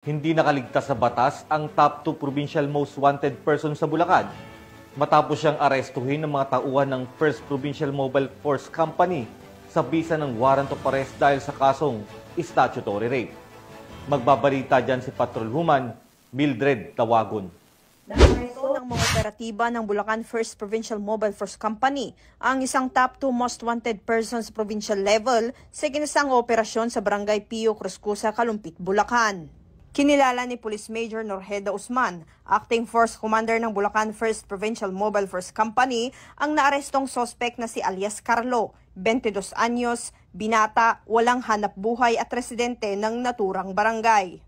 Hindi nakaligtas sa batas ang top 2 provincial most wanted person sa Bulacan matapos siyang arestuhin ng mga tauhan ng 1st Provincial Mobile Force Company sa bisa ng warrant of arrest dahil sa kasong statutory rape. Magbabalita dyan si Patrolwoman Mildred Tawagon. Naaresto ng mga operatiba ng Bulacan 1st Provincial Mobile Force Company ang isang top 2 most wanted person sa provincial level sa ginasang operasyon sa Barangay Pio Cruzcusa, Kalumpit, Bulacan. Kinilala ni Police Major Norheda Usman, Acting Force Commander ng Bulacan 1st Provincial Mobile Force Company, ang naarestong sospek na si alias Carlo, 22 anyos, binata, walang hanap buhay at residente ng naturang barangay.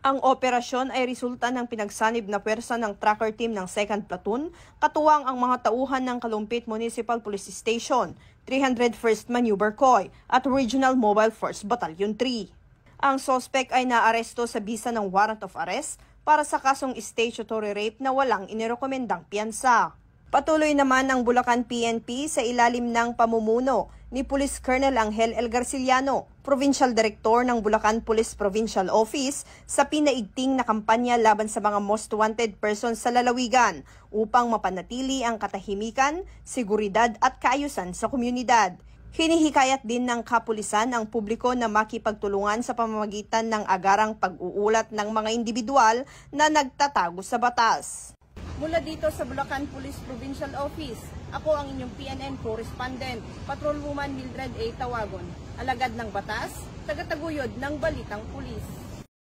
Ang operasyon ay resulta ng pinagsanib na pwersa ng tracker team ng 2nd Platoon, katuwang ang mga tauhan ng Kalumpit Municipal Police Station, 301st Maneuver Coy at Regional Mobile Force Battalion 3. Ang sospek ay naaresto sa bisa ng warrant of arrest para sa kasong statutory rape na walang inirekomendang piyansa. Patuloy naman ang Bulacan PNP sa ilalim ng pamumuno ni Police Colonel Angel L. Garciliano, Provincial Director ng Bulacan Police Provincial Office, sa pinaigting na kampanya laban sa mga most wanted persons sa lalawigan upang mapanatili ang katahimikan, seguridad at kaayusan sa komunidad. Hinihikayat din ng kapulisan ang publiko na makipagtulungan sa pamamagitan ng agarang pag-uulat ng mga individual na nagtatago sa batas. Mula dito sa Bulacan Police Provincial Office, ako ang inyong PNN correspondent, Patrolwoman Mildred A. Tawagon, alagad ng batas, tagataguyod ng Balitang Pulis.